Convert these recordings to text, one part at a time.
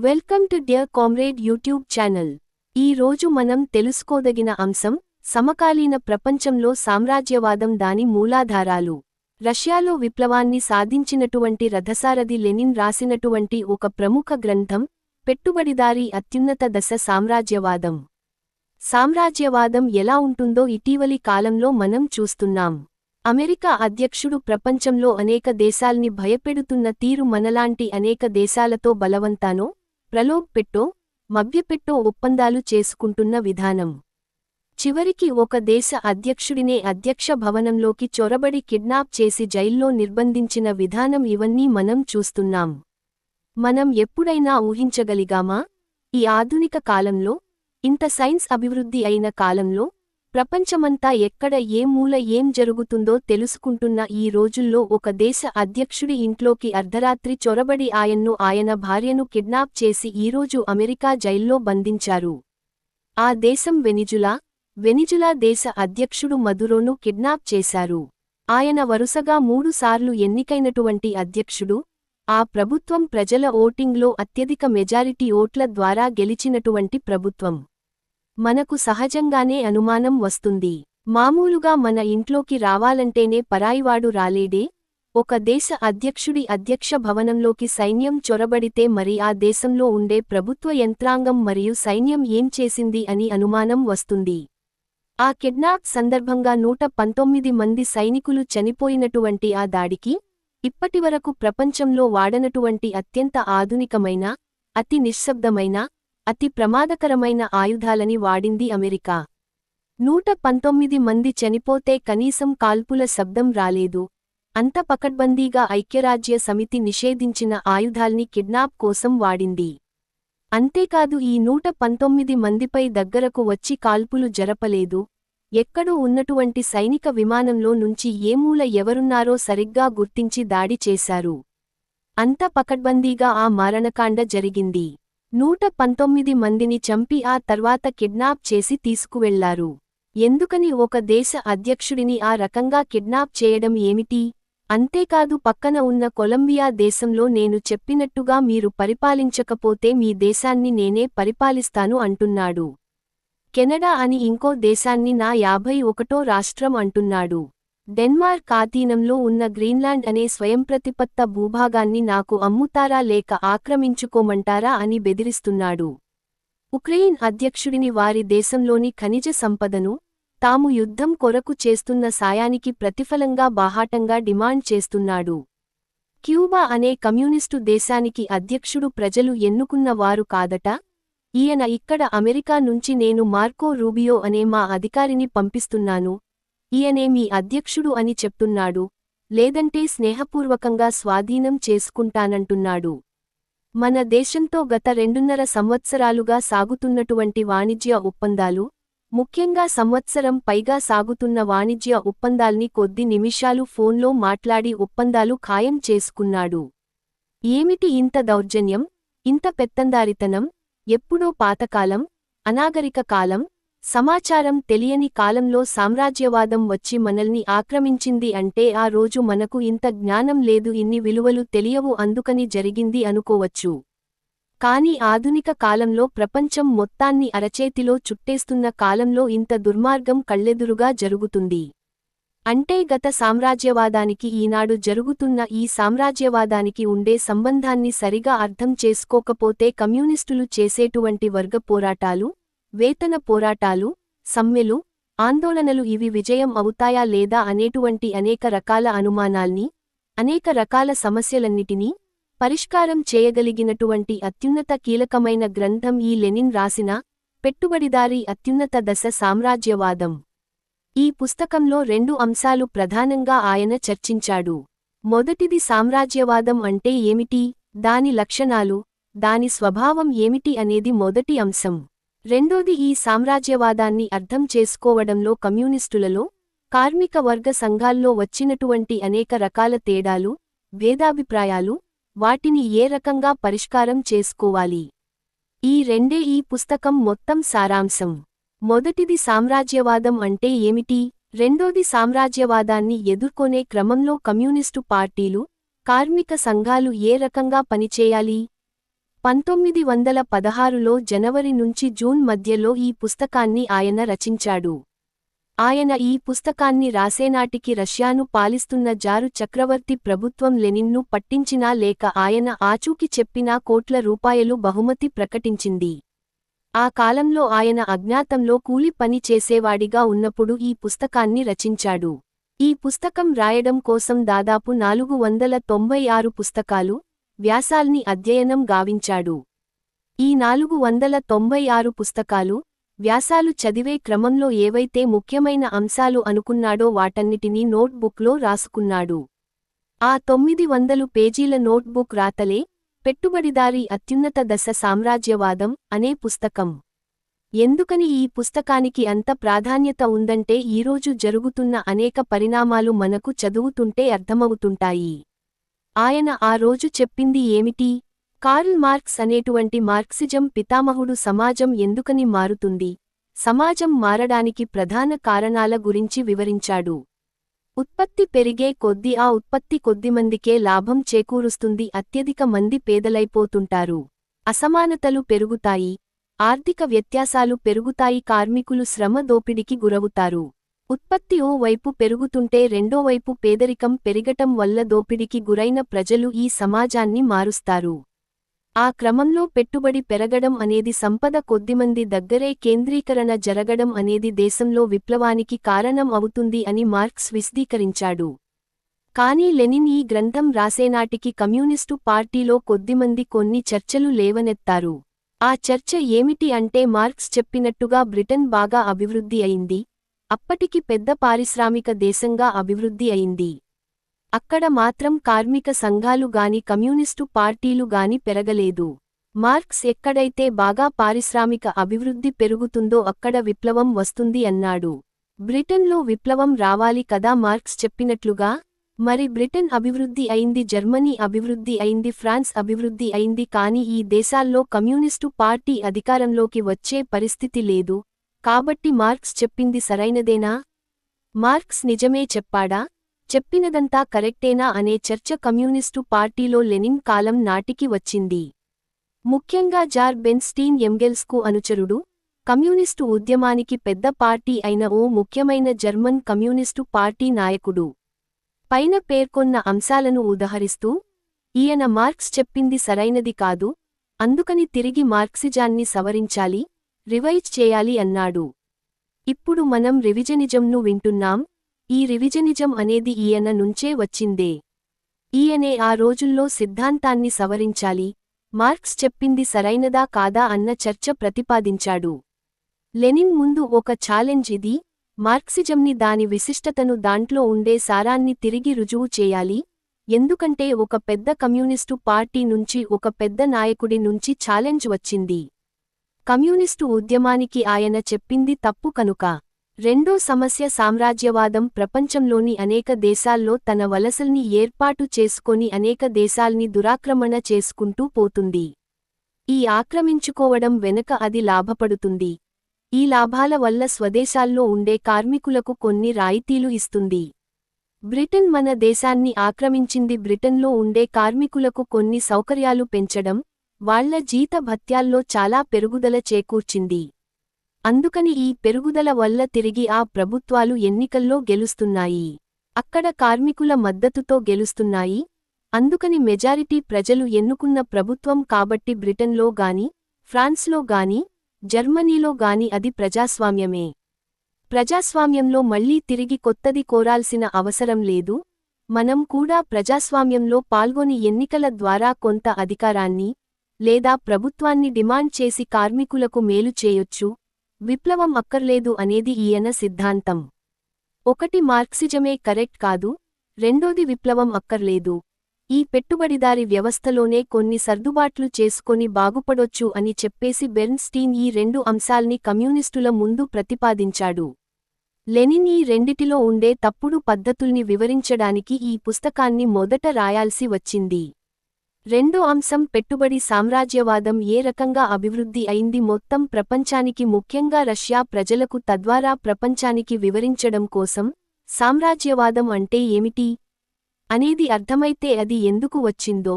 Welcome to dear comrade YouTube channel. ఈ రోజు మనం తెలుసుకోదగిన అంశం సమకాలీన ప్రపంచంలో సామ్రాజ్యవాదం దాని మూలాధారాలు. రష్యాలో విప్లవాన్ని సాధించినటువంటి రథసారథి లెనిన్ రాసినటువంటి ఒక ప్రముఖ గ్రంథం పెట్టుబడిదారీ అత్యున్నత దశ సామ్రాజ్యవాదం. సామ్రాజ్యవాదం ఎలా ఉంటుందో ఇటీవలి కాలంలో మనం చూస్తున్నాం. అమెరికా అధ్యక్షుడు ప్రపంచంలో అనేక దేశాల్ని భయపెడుతున్న తీరు మనలాంటి అనేక దేశాలతో బలవంతానో ప్రలోభపెట్టో మభ్యపెట్టో ఒప్పందాలు చేసుకుంటున్న విధానం. చివరికి ఒక దేశ అధ్యక్షుడినే అధ్యక్ష భవనంలోకి చొరబడి కిడ్నాప్ చేసి జైల్లో నిర్బంధించిన విధానం ఇవన్నీ మనం చూస్తున్నాం. మనం ఎప్పుడైనా ఊహించగలిగామా? ఈ ఆధునిక కాలంలో, ఇంత సైన్స్ అభివృద్ధి అయిన కాలంలో, ప్రపంచమంతా ఎక్కడ ఏ మూల ఏం జరుగుతుందో తెలుసుకుంటున్న ఈ రోజుల్లో ఒక దేశ అధ్యక్షుడి ఇంట్లోకి అర్ధరాత్రి చొరబడి ఆయన భార్యను కిడ్నాప్ చేసి ఈరోజు అమెరికా జైల్లో బంధించారు. ఆ దేశం వెనిజులా దేశ అధ్యక్షుడు మదురోను కిడ్నాప్ చేశారు. ఆయన వరుసగా 3 సార్లు ఎన్నికైనటువంటి అధ్యక్షుడు. ఆ ప్రభుత్వం ప్రజల ఓటింగ్లో అత్యధిక మెజారిటీ ఓట్ల ద్వారా గెలిచినటువంటి ప్రభుత్వం. మనకు సహజంగానే అనుమానం వస్తుంది, మామూలుగా మన ఇంట్లోకి రావాలంటేనే పరాయివాడు రాలేడే? ఒక దేశ అధ్యక్షుడి అధ్యక్ష భవనంలోకి సైన్యం చొరబడితే మరి ఆ దేశంలో ఉండే ప్రభుత్వ యంత్రాంగం మరియు సైన్యం ఏం చేసింది అని అనుమానం వస్తుంది. ఆ కిడ్నాప్ సందర్భంగా 119 మంది సైనికులు చనిపోయినటువంటి ఆ దాడికి ఇప్పటివరకు ప్రపంచంలో వాడనటువంటి అత్యంత ఆధునికమైన, అతి నిశ్శబ్దమైన, అతి ప్రమాదకరమైన ఆయుధాలని వాడింది అమెరికా. 119 మంది చనిపోతే కనీసం కాల్పుల శబ్దం రాలేదు. అంత పకడ్బందీగా ఐక్యరాజ్య సమితి నిషేధించిన ఆయుధాల్ని కిడ్నాప్ కోసం వాడింది. అంతేకాదు ఈ 119 మందిపై దగ్గరకు వచ్చి కాల్పులు జరపలేదు. ఎక్కడో ఉన్నటువంటి సైనిక విమానంలో నుంచి ఏ మూల ఎవరున్నారో సరిగ్గా గుర్తించి దాడి చేశారు. అంత పకడ్బందీగా ఆ మారణకాండ జరిగింది. 119 మందిని చంపి ఆ తర్వాత కిడ్నాప్ చేసి తీసుకువెళ్లారు. ఎందుకని ఒక దేశ అధ్యక్షుడిని ఆ రకంగా కిడ్నాప్ చేయడం ఏమిటి? అంతేకాదు పక్కన ఉన్న కొలంబియా దేశంలో నేను చెప్పినట్టుగా మీరు పరిపాలించకపోతే మీ దేశాన్ని నేనే పరిపాలిస్తాను అంటున్నాడు. కెనడా అని ఇంకో దేశాన్ని నా 51వ రాష్ట్రం అంటున్నాడు. డెన్మార్క్ ఆధీనంలో ఉన్న గ్రీన్లాండ్ అనే స్వయంప్రతిపత్త భూభాగాన్ని నాకు అమ్ముతారా లేక ఆక్రమించుకోమంటారా అని బెదిరిస్తున్నాడు. ఉక్రెయిన్ అధ్యక్షుడిని వారి దేశంలోని ఖనిజ సంపదను, తాము యుద్ధం కొరకు చేస్తున్న సాయానికి ప్రతిఫలంగా బాహాటంగా డిమాండ్ చేస్తున్నాడు. క్యూబా అనే కమ్యూనిస్టు దేశానికి అధ్యక్షుడు ప్రజలు ఎన్నుకున్న వారు కాదట. ఈయన ఇక్కడ అమెరికా నుంచి నేను మార్కో రూబియో అనే మా అధికారిని పంపిస్తున్నాను, ఈయనే మీ అధ్యక్షుడు అని చెప్తున్నాడు. లేదంటే స్నేహపూర్వకంగా స్వాధీనం చేసుకుంటానంటున్నాడు. మన దేశంతో గత 2.5 సంవత్సరాలుగా సాగుతున్నటువంటి వాణిజ్య ఒప్పందాలు, ముఖ్యంగా సంవత్సరం పైగా సాగుతున్న వాణిజ్య ఒప్పందాల్ని కొద్ది నిమిషాలు ఫోన్లో మాట్లాడి ఒప్పందాలు ఖాయం చేసుకున్నాడు. ఏమిటి ఇంత దౌర్జన్యం, ఇంత పెత్తందారితనం? ఎప్పుడో పాతకాలం, అనాగరిక కాలం, సమాచారం తెలియని కాలంలో సామ్రాజ్యవాదం వచ్చి మనల్ని ఆక్రమించింది అంటే ఆ రోజు మనకు ఇంత జ్ఞానం లేదు, ఇన్ని విలువలు తెలియవు, అందుకని జరిగింది అనుకోవచ్చు. కానీ ఆధునిక కాలంలో ప్రపంచం మొత్తాన్ని అరచేతిలో చుట్టేస్తున్న కాలంలో ఇంత దుర్మార్గం కళ్ళెదురుగా జరుగుతుంది. అంటే గత సామ్రాజ్యవాదానికి ఈనాడు జరుగుతున్న ఈ సామ్రాజ్యవాదానికి ఉండే సంబంధాన్ని సరిగా అర్థం చేసుకోకపోతే కమ్యూనిస్టులు చేసేటువంటి వర్గ పోరాటాలు, వేతన పోరాటాలు, సమ్మెలు, ఆందోళనలు ఇవి విజయం అవుతాయా లేదా అనేటువంటి అనేక రకాల అనుమానాల్ని, అనేక రకాల సమస్యలన్నిటినీ పరిష్కారం చేయగలిగినటువంటి అత్యున్నత కీలకమైన గ్రంథం ఈ లెనిన్ రాసిన పెట్టుబడిదారీ అత్యున్నత దశ సామ్రాజ్యవాదం. ఈ పుస్తకంలో 2 అంశాలు ప్రధానంగా ఆయన చర్చించాడు. మొదటిది సామ్రాజ్యవాదం అంటే ఏమిటి, దాని లక్షణాలు, దాని స్వభావం ఏమిటి అనేది మొదటి అంశం. రెండోది ఈ సామ్రాజ్యవాదాన్ని అర్థం చేసుకోవడంలో కమ్యూనిస్టులలో, కార్మిక వర్గ సంఘాల్లో వచ్చినటువంటి అనేక రకాల తేడాలు, భేదాభిప్రాయాలు, వాటిని ఏ రకంగా పరిష్కారం చేసుకోవాలి. ఈ రెండే ఈ పుస్తకం మొత్తం సారాంశం. మొదటిది సామ్రాజ్యవాదం అంటే ఏమిటి, రెండోది సామ్రాజ్యవాదాన్ని ఎదుర్కొనే క్రమంలో కమ్యూనిస్టు పార్టీలు, కార్మిక సంఘాలు ఏ రకంగా పనిచేయాలి. 1916లో జనవరి నుంచి జూన్ మధ్యలో ఈ పుస్తకాన్ని ఆయన రచించాడు. ఆయన ఈ పుస్తకాన్ని రాసేనాటికి రష్యాను పాలిస్తున్న జారు చక్రవర్తి ప్రభుత్వం లెనిన్ను పట్టించినా లేక ఆయన ఆచూకి చెప్పినా కోట్ల రూపాయలు బహుమతి ప్రకటించింది. ఆ కాలంలో ఆయన అజ్ఞాతంలో కూలి పని చేసేవాడిగా ఉన్నప్పుడు ఈ పుస్తకాన్ని రచించాడు. ఈ పుస్తకం రాయడం కోసం దాదాపు 496 పుస్తకాలు, వ్యాసాల్ని అధ్యయనం గావించాడు. ఈ 496 పుస్తకాలు, వ్యాసాలు చదివే క్రమంలో ఏవైతే ముఖ్యమైన అంశాలు అనుకున్నాడో వాటన్నిటినీ నోట్బుక్లో రాసుకున్నాడు. ఆ 900 పేజీల నోట్బుక్ రాతలే పెట్టుబడిదారీ అత్యున్నత దశ సామ్రాజ్యవాదం అనే పుస్తకం. ఎందుకని ఈ పుస్తకానికి అంత ప్రాధాన్యత ఉందంటే ఈరోజు జరుగుతున్న అనేక పరిణామాలు మనకు చదువుతుంటే అర్థమవుతుంటాయి. ఆయన ఆ రోజు చెప్పింది ఏమిటి? కార్ల్ మార్క్స్ అనేటువంటి మార్క్సిజం పితామహుడు సమాజం ఎందుకని మారుతుంది, సమాజం మారడానికి ప్రధాన కారణాల గురించి వివరించాడు. ఉత్పత్తి పెరిగే కొద్దీ ఆ ఉత్పత్తి కొద్దిమందికే లాభం చేకూరుస్తుంది, అత్యధిక మంది పేదలైపోతుంటారు, అసమానతలు పెరుగుతాయి, ఆర్థిక వ్యత్యాసాలు పెరుగుతాయి, కార్మికులు శ్రమ దోపిడికి గురవుతారు. ఉత్పత్తి ఓ వైపు పెరుగుతుంటే రెండోవైపు పేదరికం పెరిగటం వల్ల దోపిడికి గురైన ప్రజలు ఈ సమాజాన్ని మారుస్తారు. ఆ క్రమంలో పెట్టుబడి పెరగడం అనేది, సంపద కొద్దిమంది దగ్గరే కేంద్రీకరణ జరగడం అనేది దేశంలో విప్లవానికి కారణం అవుతుంది అని మార్క్స్ విశదీకరించాడు. కానీ లెనిన్ ఈ గ్రంథం రాసేనాటికి కమ్యూనిస్టు పార్టీలో కొద్దిమంది కొన్ని చర్చలు లేవనెత్తారు. ఆ చర్చ ఏమిటి అంటే, మార్క్స్ చెప్పినట్టుగా బ్రిటన్ బాగా అభివృద్ధి అయింది, అప్పటికి పెద్ద పారిశ్రామిక దేశంగా అభివృద్ధి అయింది. అక్కడ మాత్రం కార్మిక సంఘాలు గాని కమ్యూనిస్టు పార్టీలు గాని పెరగలేదు. మార్క్స్ ఎక్కడైతే బాగా పారిశ్రామిక అభివృద్ధి పెరుగుతుందో అక్కడ విప్లవం వస్తుంది అన్నాడు. బ్రిటన్లో విప్లవం రావాలి కదా మార్క్స్ చెప్పినట్లుగా. మరి బ్రిటన్ అభివృద్ధి అయింది, జర్మనీ అభివృద్ధి అయింది, ఫ్రాన్స్ అభివృద్ధి అయింది, కానీ ఈ దేశాల్లో కమ్యూనిస్టు పార్టీ అధికారంలోకి వచ్చే పరిస్థితి లేదు. కాబట్టి మార్క్స్ చెప్పింది సరైనదేనా? మార్క్స్ నిజమే చెప్పాడా? చెప్పినదంతా కరెక్టేనా అనే చర్చ కమ్యూనిస్టు పార్టీలో లెనిన్ కాలం నాటికి వచ్చింది. ముఖ్యంగా జార్ బెన్స్టీన్ ఎంగెల్స్కు అనుచరుడు, కమ్యూనిస్టు ఉద్యమానికి పెద్ద పార్టీ అయిన ఓ ముఖ్యమైన జర్మన్ కమ్యూనిస్టు పార్టీ నాయకుడు. పైన పేర్కొన్న అంశాలను ఉదహరిస్తూ, ఈయన మార్క్స్ చెప్పింది సరైనది కాదు, అందుకని తిరిగి మార్క్సిజాన్ని సవరించాలి, రివైజ్ చేయాలి అన్నాడు. ఇప్పుడు మనం రివిజనిజంను వింటున్నాం. ఈ రివిజనిజం అనేది ఈయన నుంచే వచ్చిందే. ఈయనే ఆ రోజుల్లో సిద్ధాంతాన్ని సవరించాలి, మార్క్స్ చెప్పింది సరైనదా కాదా అన్న చర్చ ప్రతిపాదించాడు. లెనిన్ ముందు ఒక ఛాలెంజ్ ఇది, మార్క్సిజంని, దాని విశిష్టతను, దాంట్లో ఉండే సారాన్ని తిరిగి రుజువు చేయాలి. ఎందుకంటే ఒక పెద్ద కమ్యూనిస్టు పార్టీ నుంచి, ఒక పెద్ద నాయకుడి నుంచి ఛాలెంజ్ వచ్చింది. కమ్యూనిస్టు ఉద్యమానికి ఆయన చెప్పింది తప్పు కనుక. రెండో సమస్య సామ్రాజ్యవాదం. ప్రపంచంలోని అనేక దేశాల్లో తన వలసల్ని ఏర్పాటు చేసుకొని అనేక దేశాల్ని దురాక్రమణ చేసుకుంటూ పోతుంది. ఈ ఆక్రమించుకోవడం వెనుక అది లాభపడుతుంది. ఈ లాభాల వల్ల స్వదేశాల్లో ఉండే కార్మికులకు కొన్ని రాయితీలు ఇస్తుంది. బ్రిటన్ మన దేశాన్ని ఆక్రమించింది. బ్రిటన్లో ఉండే కార్మికులకు కొన్ని సౌకర్యాలు పెంచడం, వాళ్ల జీత భత్యాల్లో చాలా పెరుగుదల చేకూర్చింది. అందుకని ఈ పెరుగుదల వల్ల తిరిగి ఆ ప్రభుత్వాలు ఎన్నికల్లో గెలుస్తున్నాయి. అక్కడ కార్మికుల మద్దతుతో గెలుస్తున్నాయి. అందుకని మెజారిటీ ప్రజలు ఎన్నుకున్న ప్రభుత్వం కాబట్టి బ్రిటన్లో గాని, ఫ్రాన్స్లో గాని, జర్మనీలో గాని అది ప్రజాస్వామ్యమే. ప్రజాస్వామ్యంలో మళ్లీ తిరిగి కొత్తది కోరాల్సిన అవసరం లేదు. మనం కూడా ప్రజాస్వామ్యంలో పాల్గొని ఎన్నికల ద్వారా కొంత అధికారాన్ని లేదా ప్రభుత్వాన్ని డిమాండ్ చేసి కార్మికులకు మేలు చేయొచ్చు. విప్లవం అక్కర్లేదు అనేది ఈయన సిద్ధాంతం. ఒకటి, మార్క్సిజమే కరెక్ట్ కాదు. రెండోది, విప్లవం అక్కర్లేదు. ఈ పెట్టుబడిదారీ వ్యవస్థలోనే కొన్ని సర్దుబాట్లు చేసుకొని బాగుపడొచ్చు అని చెప్పేసి బెర్న్స్టీన్ ఈ రెండు అంశాల్ని కమ్యూనిస్టుల ముందు ప్రతిపాదించాడు. లెనిన్ ఈ రెండిటిలో ఉండే తప్పుడు పద్ధతుల్ని వివరించడానికి ఈ పుస్తకాన్ని మొదట రాయాల్సి వచ్చింది. రెండో అంశం, పెట్టుబడి సామ్రాజ్యవాదం ఏ రకంగా అభివృద్ధి అయింది మొత్తం ప్రపంచానికి, ముఖ్యంగా రష్యా ప్రజలకు, తద్వారా ప్రపంచానికి వివరించడం కోసం సామ్రాజ్యవాదం అంటే ఏమిటి అనేది అర్థమైతే అది ఎందుకు వచ్చిందో,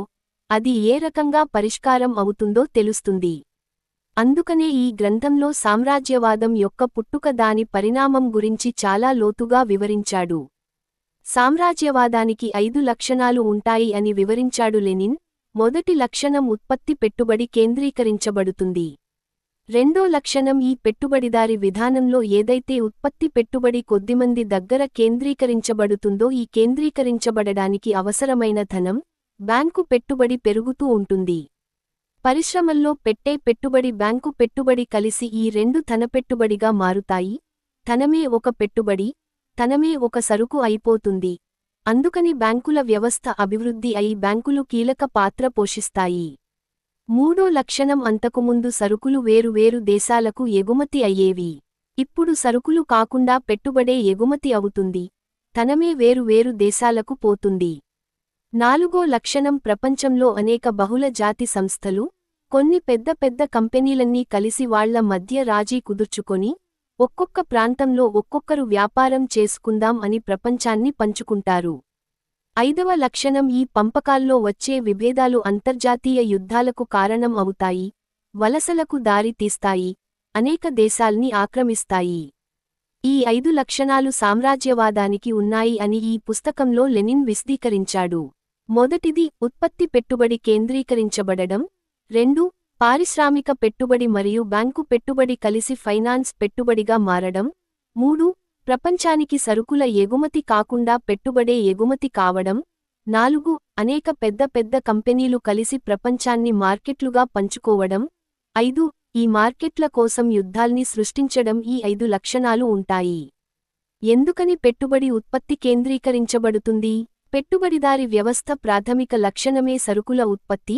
అది ఏ రకంగా పరిష్కారం అవుతుందో తెలుస్తుంది. అందుకనే ఈ గ్రంథంలో సామ్రాజ్యవాదం యొక్క పుట్టుక దాని పరిణామం గురించి చాలా లోతుగా వివరించాడు. సామ్రాజ్యవాదానికి 5 లక్షణాలు ఉంటాయి అని వివరించాడు లెనిన్. మొదటి లక్షణం ఉత్పత్తి పెట్టుబడి కేంద్రీకరించబడుతుంది. రెండో లక్షణం ఈ పెట్టుబడిదారి విధానంలో ఏదైతే ఉత్పత్తి పెట్టుబడి కొద్దిమంది దగ్గర కేంద్రీకరించబడుతుందో ఈ కేంద్రీకరించబడడానికి అవసరమైన ధనం, బ్యాంకు పెట్టుబడి పెరుగుతూ ఉంటుంది. పరిశ్రమల్లో పెట్టే పెట్టుబడి బ్యాంకు పెట్టుబడి కలిసి ఈ రెండు ధనపెట్టుబడిగా మారుతాయి. ధనమే ఒక పెట్టుబడి, ధనమే ఒక సరుకు అయిపోతుంది. అందుకని బ్యాంకుల వ్యవస్థ అభివృద్ధి అయి బ్యాంకులు కీలక పాత్ర పోషిస్తాయి. మూడో లక్షణం అంతకుముందు సరుకులు వేరు దేశాలకు ఎగుమతి అయ్యేవి. ఇప్పుడు సరుకులు కాకుండా పెట్టుబడే ఎగుమతి అవుతుంది. ధనమే వేరు దేశాలకు పోతుంది. నాలుగో లక్షణం ప్రపంచంలో అనేక బహుళ జాతి సంస్థలు, కొన్ని పెద్ద కంపెనీలన్నీ కలిసి వాళ్ల మధ్య రాజీ కుదుర్చుకొని, ఒక్కొక్క ప్రాంతంలో ఒక్కొక్కరు వ్యాపారం చేసుకుందాం అని ప్రపంచాన్ని పంచుకుంటారు. ఐదవ లక్షణం ఈ పంపకాల్లో వచ్చే విభేదాలు అంతర్జాతీయ యుద్ధాలకు కారణం అవుతాయి, వలసలకు దారి తీస్తాయి, అనేక దేశాల్ని ఆక్రమిస్తాయి. ఈ 5 లక్షణాలు సామ్రాజ్యవాదానికి ఉన్నాయి అని ఈ పుస్తకంలో లెనిన్ విశదీకరించాడు. మొదటిది ఉత్పత్తి పెట్టుబడి కేంద్రీకరించబడడం. 2 పారిశ్రామిక పెట్టుబడి మరియు బ్యాంకు పెట్టుబడి కలిసి ఫైనాన్స్ పెట్టుబడిగా మారడం. 3 ప్రపంచానికి సరుకుల ఎగుమతి కాకుండా పెట్టుబడే ఎగుమతి కావడం. 4 అనేక పెద్ద కంపెనీలు కలిసి ప్రపంచాన్ని మార్కెట్లుగా పంచుకోవడం. 5 ఈ మార్కెట్ల కోసం యుద్ధాల్ని సృష్టించడం. ఈ 5 లక్షణాలు ఉంటాయి. ఎందుకని పెట్టుబడి ఉత్పత్తి కేంద్రీకరించబడుతుంది? పెట్టుబడిదారి వ్యవస్థ ప్రాథమిక లక్షణమే సరుకుల ఉత్పత్తి.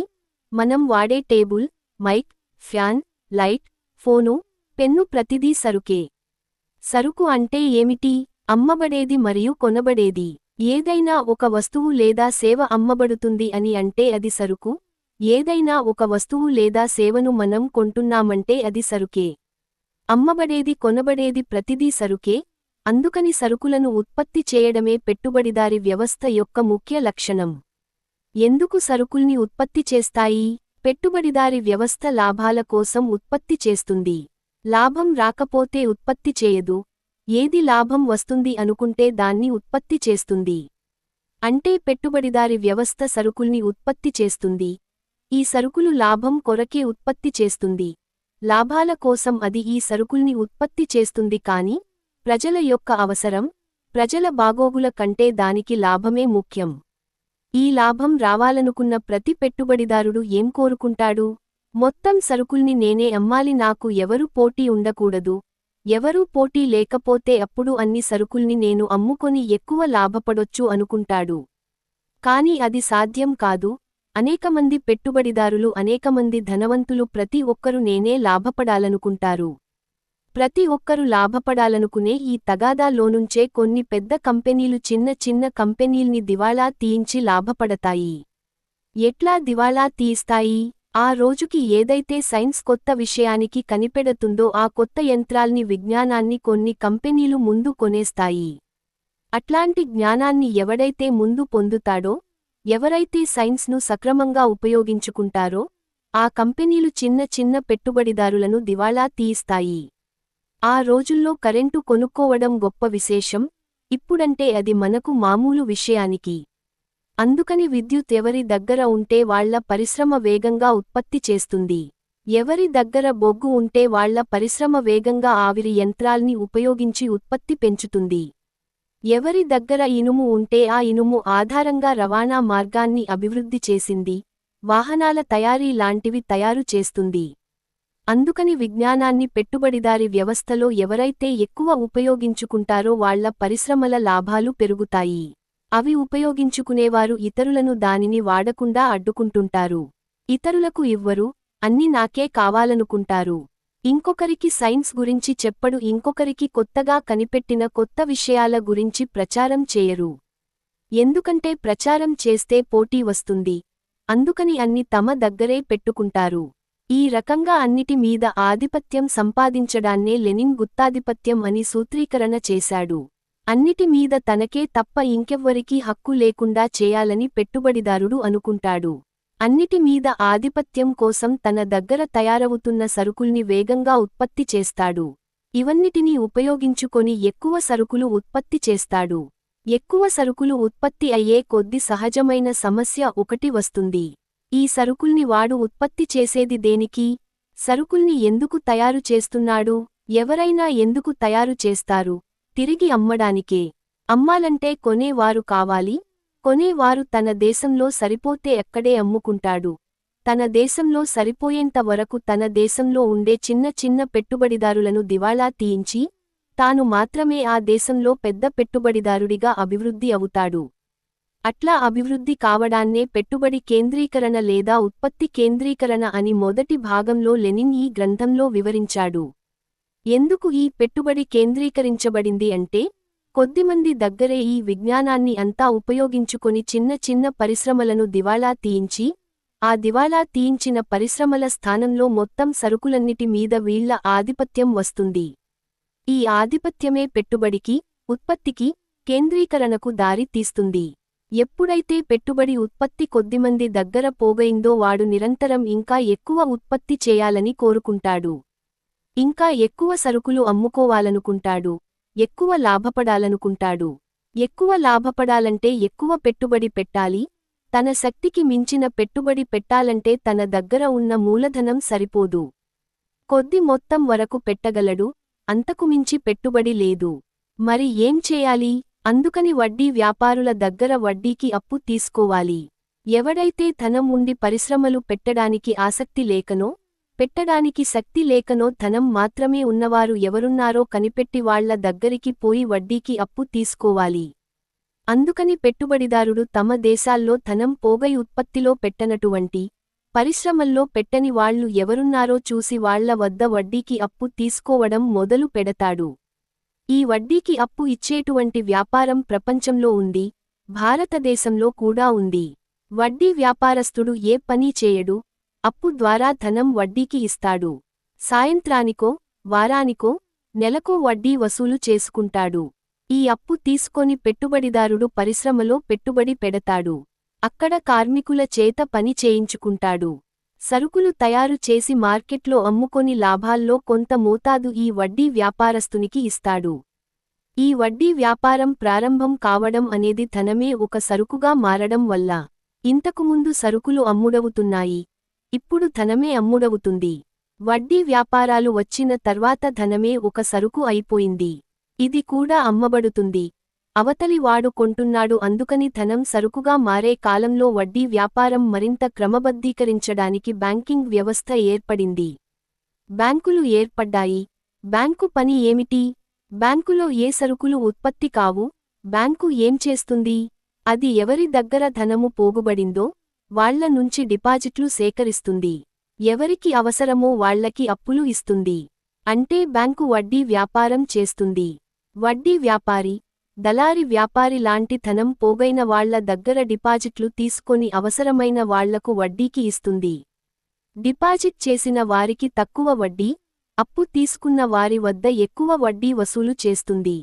మనం వాడే table, mic, fan, light, phone, pen ప్రతిదీ సరుకే. సరుకు అంటే ఏమిటి? అమ్మబడేది మరియు కొనబడేది. ఏదైనా ఒక వస్తువు లేదా సేవ అమ్మబడుతుంది అని అంటే అది సరుకు. ఏదైనా ఒక వస్తువు లేదా సేవను మనం కొంటున్నామంటే అది సరుకే. అమ్మబడేది కొనబడేది ప్రతిదీ సరుకే. అందుకని సరుకులను ఉత్పత్తి చేయడమే పెట్టుబడిదారి వ్యవస్థ యొక్క ముఖ్య లక్షణం. ఎందుకు సరుకుల్ని ఉత్పత్తి చేస్తాయి? పెట్టుబడిదారి వ్యవస్థ లాభాల కోసం ఉత్పత్తి చేస్తుంది. లాభం రాకపోతే ఉత్పత్తి చేయదు. ఏది లాభం వస్తుంది అనుకుంటే దాన్ని ఉత్పత్తి చేస్తుంది. అంటే పెట్టుబడిదారి వ్యవస్థ సరుకుల్ని ఉత్పత్తి చేస్తుంది. ఈ సరుకులు లాభం కొరకే ఉత్పత్తి చేస్తుంది. లాభాల కోసం అది ఈ సరుకుల్ని ఉత్పత్తి చేస్తుంది కానీ ప్రజల యొక్క అవసరం, ప్రజల బాగోగుల కంటే దానికి లాభమే ముఖ్యం. ఈ లాభం రావాలనుకున్న ప్రతి పెట్టుబడిదారుడు ఏం కోరుకుంటాడు? మొత్తం సరుకుల్ని నేనే అమ్మాలి, నాకు ఎవరు పోటీ ఉండకూడదు. ఎవరూ పోటీ లేకపోతే అప్పుడు అన్ని సరుకుల్ని నేను అమ్ముకొని ఎక్కువ లాభపడొచ్చు అనుకుంటాడు. కాని అది సాధ్యం కాదు. అనేకమంది పెట్టుబడిదారులు, అనేకమంది ధనవంతులు ప్రతి ఒక్కరు నేనే లాభపడాలనుకుంటారు. ప్రతి ఒక్కరు లాభపడాలనుకునే ఈ తగాదాలోనుంచే కొన్ని పెద్ద కంపెనీలు చిన్న కంపెనీల్ని దివాళా తీయించి లాభపడతాయి. ఎట్లా దివాళా తీయిస్తాయి? ఆ రోజుకి ఏదైతే సైన్స్ కొత్త విషయానికి కనిపెడుతుందో ఆ కొత్త యంత్రాల్ని, విజ్ఞానాన్ని కొన్ని కంపెనీలు ముందు కొనేస్తాయి. అట్లాంటి జ్ఞానాన్ని ఎవడైతే ముందు పొందుతాడో, ఎవరైతే సైన్స్ను సక్రమంగా ఉపయోగించుకుంటారో, ఆ కంపెనీలు చిన్న పెట్టుబడిదారులను దివాళా తీయిస్తాయి. ఆ రోజుల్లో కరెంటు కొనుక్కోవడం గొప్ప విశేషం. ఇప్పుడంటే అది మనకు మామూలు విషయానికి. అందుకని విద్యుత్ ఎవరి దగ్గర ఉంటే వాళ్ల పరిశ్రమ వేగంగా ఉత్పత్తి చేస్తుంది. ఎవరి దగ్గర బొగ్గు ఉంటే వాళ్ల పరిశ్రమ వేగంగా ఆవిరి యంత్రాల్ని ఉపయోగించి ఉత్పత్తి పెంచుతుంది. ఎవరి దగ్గర ఇనుము ఉంటే ఆ ఇనుము ఆధారంగా రవాణా మార్గాన్ని అభివృద్ధి చేసింది, వాహనాల తయారీ లాంటివి తయారు చేస్తుంది. అందుకని విజ్ఞానాన్ని పెట్టుబడిదారి వ్యవస్థలో ఎవరైతే ఎక్కువ ఉపయోగించుకుంటారో వాళ్ల పరిశ్రమల లాభాలు పెరుగుతాయి. అవి ఉపయోగించుకునేవారు ఇతరులను దానిని వాడకుండా అడ్డుకుంటుంటారు. ఇతరులకు ఇవ్వరు, అన్ని నాకే కావాలనుకుంటారు. ఇంకొకరికి సైన్స్ గురించి చెప్పడు, ఇంకొకరికి కొత్తగా కనిపెట్టిన కొత్త విషయాల గురించి ప్రచారం చేయరు. ఎందుకంటే ప్రచారం చేస్తే పోటీ వస్తుంది. అందుకని అన్ని తమ దగ్గరే పెట్టుకుంటారు. ఈ రకంగా అన్నిటి మీద ఆధిపత్యం సంపాదించడాన్నే లెనిన్ గుత్తాధిపత్యం అని సూత్రీకరణ చేశాడు. అన్నిటి మీద తనకే తప్ప ఇంకెవ్వరికీ హక్కు లేకుండా చేయాలని పెట్టుబడిదారుడు అనుకుంటాడు. అన్నిటి మీద ఆధిపత్యం కోసం తన దగ్గర తయారవుతున్న సరుకుల్ని వేగంగా ఉత్పత్తి చేస్తాడు. ఇవన్నిటినీ ఉపయోగించుకొని ఎక్కువ సరుకులు ఉత్పత్తి చేస్తాడు. ఎక్కువ సరుకులు ఉత్పత్తి అయ్యే కొద్ది సహజమైన సమస్య ఒకటి వస్తుంది. ఈ సరుకుల్ని వాడు ఉత్పత్తి చేసేది దేనికి? సరుకుల్ని ఎందుకు తయారు చేస్తున్నాడు? ఎవరైనా ఎందుకు తయారు చేస్తారు? తిరిగి అమ్మడానికే. అమ్మాలంటే కొనేవారు కావాలి. కొనేవారు తన దేశంలో సరిపోతే అక్కడే అమ్ముకుంటాడు. తన దేశంలో సరిపోయేంత వరకు తన దేశంలో ఉండే చిన్న చిన్న పెట్టుబడిదారులను దివాళా తీయించి, తాను మాత్రమే ఆ దేశంలో పెద్ద పెట్టుబడిదారుడిగా అభివృద్ధి అవుతాడు. అట్లా అభివృద్ధి కావడాన్నే పెట్టుబడి కేంద్రీకరణ లేదా ఉత్పత్తి కేంద్రీకరణ అని మొదటి భాగంలో లెనిన్ ఈ గ్రంథంలో వివరించాడు. ఎందుకు ఈ పెట్టుబడి కేంద్రీకరించబడింది అంటే, కొద్దిమంది దగ్గరే ఈ విజ్ఞానాన్ని అంతా ఉపయోగించుకొని చిన్న చిన్న పరిశ్రమలను దివాళా తీయించి, ఆ దివాళా తీయించిన పరిశ్రమల స్థానంలో మొత్తం సరుకులన్నిటి మీద వీళ్ల ఆధిపత్యం వస్తుంది. ఈ ఆధిపత్యమే పెట్టుబడికి, ఉత్పత్తికి, కేంద్రీకరణకు దారి తీస్తుంది. ఎప్పుడైతే పెట్టుబడి ఉత్పత్తి కొద్దిమంది దగ్గర పోగైందో వాడు నిరంతరం ఇంకా ఎక్కువ ఉత్పత్తి చేయాలని కోరుకుంటాడు. ఇంకా ఎక్కువ సరుకులు అమ్ముకోవాలనుకుంటాడు. ఎక్కువ లాభపడాలనుకుంటాడు. ఎక్కువ లాభపడాలంటే ఎక్కువ పెట్టుబడి పెట్టాలి. తన శక్తికి మించిన పెట్టుబడి పెట్టాలంటే తన దగ్గర ఉన్న మూలధనం సరిపోదు. కొద్ది మొత్తం వరకు పెట్టగలడు, అంతకు మించి పెట్టుబడి లేదు. మరి ఏం చేయాలి? అందుకని వడ్డీ వ్యాపారుల దగ్గర వడ్డీకి అప్పు తీసుకోవాలి. ఎవడైతే ధనం ఉండి పరిశ్రమలు పెట్టడానికి ఆసక్తి లేకనో, పెట్టడానికి శక్తి లేకనో ధనం మాత్రమే ఉన్నవారు ఎవరున్నారో కనిపెట్టి వాళ్ల దగ్గరికి పోయి వడ్డీకి అప్పు తీసుకోవాలి. అందుకని పెట్టుబడిదారుడు తమ దేశాల్లో ధనం పోగై ఉత్పత్తిలో పెట్టనటువంటి, పరిశ్రమల్లో పెట్టని వాళ్లు ఎవరున్నారో చూసి వాళ్ల వద్ద వడ్డీకి అప్పు తీసుకోవడం మొదలు పెడతాడు. ఈ వడ్డీకి అప్పు ఇచ్చేటువంటి వ్యాపారం ప్రపంచంలో ఉంది, భారతదేశంలో కూడా ఉంది. వడ్డీ వ్యాపారస్తుడు ఏ పనీ చేయడు, అప్పు ద్వారా ధనం వడ్డీకి ఇస్తాడు. సాయంత్రానికో, వారానికో, నెలకో వడ్డీ వసూలు చేసుకుంటాడు. ఈ అప్పు తీసుకొని పెట్టుబడిదారుడు పరిశ్రమలో పెట్టుబడి పెడతాడు. అక్కడ కార్మికుల చేత పని చేయించుకుంటాడు. సరుకులు తయారు చేసి మార్కెట్లో అమ్ముకొని లాభాల్లో కొంత మోతాదు ఈ వడ్డీ వ్యాపారస్తునికి ఇస్తాడు. ఈ వడ్డీ వ్యాపారం ప్రారంభం కావడం అనేది ధనమే ఒక సరుకుగా మారడం వల్ల. ఇంతకుముందు సరుకులు అమ్ముడవుతున్నాయి, ఇప్పుడు ధనమే అమ్ముడవుతుంది. వడ్డీ వ్యాపారాలు వచ్చిన తర్వాత ధనమే ఒక సరుకు అయిపోయింది. ఇది కూడా అమ్మబడుతుంది. అవతలి వాడు కొంటున్నాడు. అందుకని ధనం సరుకుగా మారే కాలంలో వడ్డీ వ్యాపారం మరింత క్రమబద్ధీకరించడానికి బ్యాంకింగ్ వ్యవస్థ ఏర్పడింది. బ్యాంకులు ఏర్పడ్డాయి. బ్యాంకు పని ఏమిటి? బ్యాంకులో ఏ సరుకులు ఉత్పత్తి కావు. బ్యాంకు ఏం చేస్తుంది? అది ఎవరి దగ్గర ధనము పోగుబడిందో వాళ్ల నుంచి డిపాజిట్లు సేకరిస్తుంది. ఎవరికి అవసరమో వాళ్లకి అప్పులు ఇస్తుంది. అంటే బ్యాంకు వడ్డీ వ్యాపారం చేస్తుంది. వడ్డీ వ్యాపారి, దళారి వ్యాపారి లాంటి ధనం పోగైన వాళ్ల దగ్గర డిపాజిట్లు తీసుకొని అవసరమైన వాళ్లకు వడ్డీకి ఇస్తుంది. డిపాజిట్ చేసిన వారికి తక్కువ వడ్డీ, అప్పు తీసుకున్న వారి వద్ద ఎక్కువ వడ్డీ వసూలు చేస్తుంది.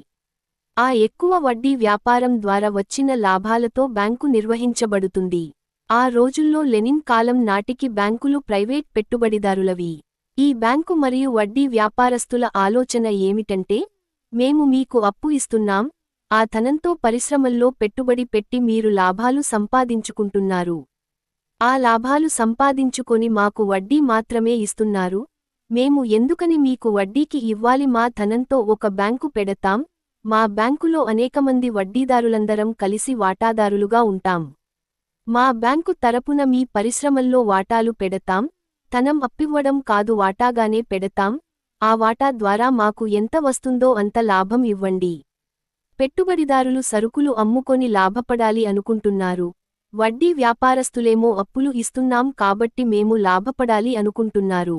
ఆ ఎక్కువ వడ్డీ వ్యాపారం ద్వారా వచ్చిన లాభాలతో బ్యాంకు నిర్వహించబడుతుంది. ఆ రోజుల్లో లెనిన్ కాలం నాటికి బ్యాంకులు ప్రైవేట్ పెట్టుబడిదారులవి. ఈ బ్యాంకు మరియు వడ్డీ వ్యాపారస్తుల ఆలోచన ఏమిటంటే, మేము మీకు అప్పు ఇస్తున్నాం, ఆ ధనంతో పరిశ్రమల్లో పెట్టుబడి పెట్టి మీరు లాభాలు సంపాదించుకుంటున్నారు. ఆ లాభాలు సంపాదించుకొని మాకు వడ్డీ మాత్రమే ఇస్తున్నారు. మేము ఎందుకని మీకు వడ్డీకి ఇవ్వాలి? మా ధనంతో ఒక బ్యాంకు పెడతాం. మా బ్యాంకులో అనేకమంది వడ్డీదారులందరం కలిసి వాటాదారులుగా ఉంటాం. మా బ్యాంకు తరపున మీ పరిశ్రమల్లో వాటాలు పెడతాం. ధనం అప్పివ్వడం కాదు, వాటాగానే పెడతాం. ఆ వాటా ద్వారా మాకు ఎంత వస్తుందో అంత లాభం ఇవ్వండి. పెట్టుబడిదారులు సరుకులు అమ్ముకొని లాభపడాలి అనుకుంటున్నారు. వడ్డీ వ్యాపారస్తులేమో అప్పులు ఇస్తున్నాం కాబట్టి మేము లాభపడాలి అనుకుంటున్నారు.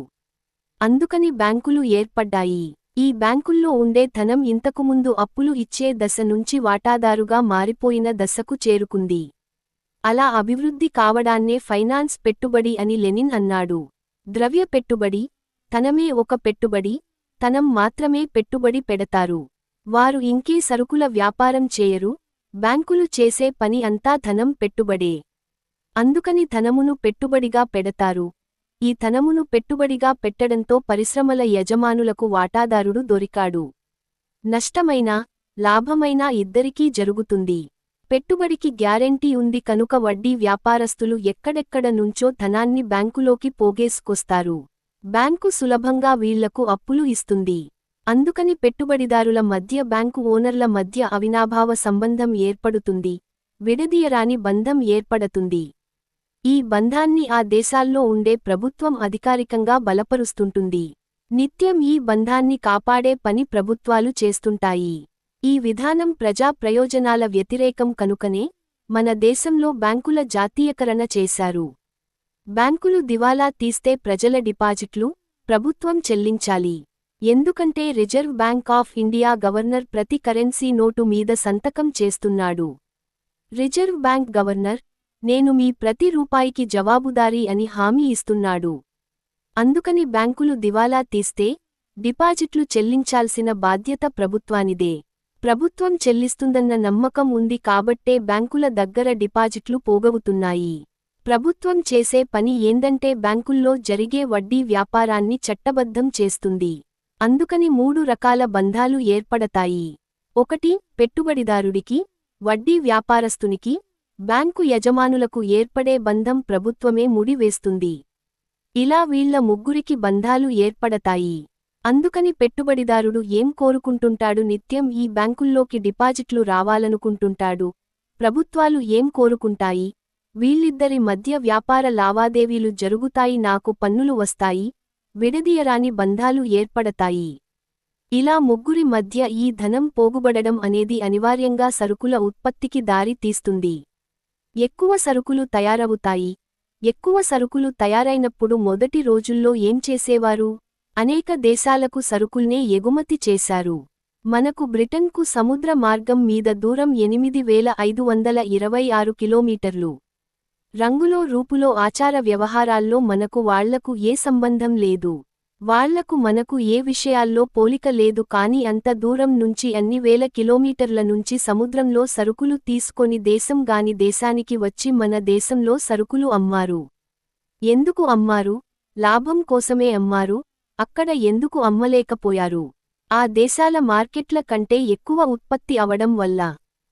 అందుకని బ్యాంకులు ఏర్పడ్డాయి. ఈ బ్యాంకుల్లో ఉండే ధనం ఇంతకుముందు అప్పులు ఇచ్చే దశ నుంచి వాటాదారుగా మారిపోయిన దశకు చేరుకుంది. అలా అభివృద్ధి కావడాన్నే ఫైనాన్స్ పెట్టుబడి అని లెనిన్ అన్నాడు. ద్రవ్య పెట్టుబడి, ధనమే ఒక పెట్టుబడి, ధనం మాత్రమే పెట్టుబడి పెడతారు. వారు ఇంకే సరుకుల వ్యాపారం చేయరు. బ్యాంకులు చేసే పని అంతా ధనం పెట్టుబడే. అందుకని ధనమును పెట్టుబడిగా పెడతారు. ఈ ధనమును పెట్టుబడిగా పెట్టడంతో పరిశ్రమల యజమానులకు వాటాదారుడు దొరికాడు. నష్టమైనా, లాభమైనా ఇద్దరికీ జరుగుతుంది. పెట్టుబడికి గ్యారెంటీ ఉంది కనుక వడ్డీ వ్యాపారస్తులు ఎక్కడెక్కడ నుంచో ధనాన్ని బ్యాంకులోకి పోగేసుకొస్తారు. బ్యాంకు సులభంగా వీళ్లకు అప్పులు ఇస్తుంది. అందుకని పెట్టుబడిదారుల మధ్య బ్యాంకు ఓనర్ల మధ్య అవినాభావ సంబంధం ఏర్పడుతుంది. విడదీయరాని బంధం ఏర్పడుతుంది. ఈ బంధాన్ని ఆ దేశాల్లో ఉండే ప్రభుత్వం అధికారికంగా బలపరుస్తుంటుంది. నిత్యం ఈ బంధాన్ని కాపాడే పని ప్రభుత్వాలు చేస్తుంటాయి. ఈ విధానం ప్రజా ప్రయోజనాల వ్యతిరేకం కనుకనే మన దేశంలో బ్యాంకుల జాతీయకరణ చేశారు. బ్యాంకులు దివాలా తీస్తే ప్రజల డిపాజిట్లు ప్రభుత్వం చెల్లించాలి. ఎందుకంటే reserve bank of India governor ప్రతి కరెన్సీ నోటు మీద సంతకం చేస్తున్నాడు. రిజర్వ్ బ్యాంక్ గవర్నర్, నేను మీ ప్రతి రూపాయికి జవాబుదారీ అని హామీ ఇస్తున్నాడు. అందుకని బ్యాంకులు దివాలా తీస్తే డిపాజిట్లు చెల్లించాల్సిన బాధ్యత ప్రభుత్వానిదే. ప్రభుత్వం చెల్లిస్తుందన్న నమ్మకం ఉంది కాబట్టే బ్యాంకుల దగ్గర డిపాజిట్లు పోగవుతున్నాయి. ప్రభుత్వం చేసే పని ఏందంటే బ్యాంకుల్లో జరిగే వడ్డీ వ్యాపారాన్ని చట్టబద్ధం చేస్తుంది. అందుకని 3 రకాల బంధాలు ఏర్పడతాయి. 1. పెట్టుబడిదారుడికి, వడ్డీ వ్యాపారస్తునికి, బ్యాంకు యజమానులకు ఏర్పడే బంధం ప్రభుత్వమే ముడివేస్తుంది. ఇలా వీళ్ల ముగ్గురికి బంధాలు ఏర్పడతాయి. అందుకని పెట్టుబడిదారుడు ఏం కోరుకుంటుంటాడు? నిత్యం ఈ బ్యాంకుల్లోకి డిపాజిట్లు రావాలనుకుంటుంటాడు. ప్రభుత్వాలు ఏం కోరుకుంటాయి? వీళ్ళిద్దరి మధ్య వ్యాపార లావాదేవీలు జరుగుతాయి, నాకు పన్నులు వస్తాయి, విడదీయరాని బంధాలు ఏర్పడతాయి. ఇలా ముగ్గురి మధ్య ఈ ధనం పోగుబడడం అనేది అనివార్యంగా సరుకుల ఉత్పత్తికి దారి తీస్తుంది. ఎక్కువ సరుకులు తయారవుతాయి. ఎక్కువ సరుకులు తయారైనప్పుడు మొదటి రోజుల్లో ఏం చేసేవారు? అనేక దేశాలకు సరుకుల్నే ఎగుమతి చేశారు. మనకు బ్రిటన్కు సముద్ర మార్గం మీద దూరం 8526 కిలోమీటర్లు. రంగులో రూపులో ఆచార వ్యవహారాల్లో మనకు వాళ్లకు ఏ సంబంధం లేదు. వాళ్లకు మనకు ఏ విషయాల్లో పోలిక లేదు. కాని అంత దూరం నుంచి అన్ని వేల కిలోమీటర్ల నుంచి సముద్రంలో సరుకులు తీసుకొని దేశం గాని దేశానికి వచ్చి మన దేశంలో సరుకులు అమ్మారు. ఎందుకు అమ్మారు? లాభం కోసమే అమ్మారు. అక్కడ ఎందుకు అమ్మలేకపోయారు? ఆ దేశాల మార్కెట్ల కంటే ఎక్కువ ఉత్పత్తి అవడం వల్ల.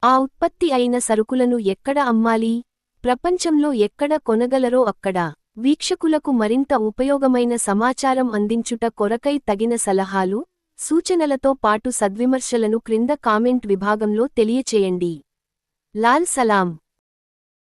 ఆ ఉత్పత్తి అయిన సరుకులను ఎక్కడ అమ్మాలి? ప్రపంచంలో ఎక్కడ కొనగలరో అక్కడ. వీక్షకులకు మరింత ఉపయోగమైన సమాచారం అందించుట కొరకై తగిన సలహాలు, సూచనలతో పాటు సద్విమర్శలను క్రింద కామెంట్ విభాగంలో తెలియచేయండి. లాల్ సలాం.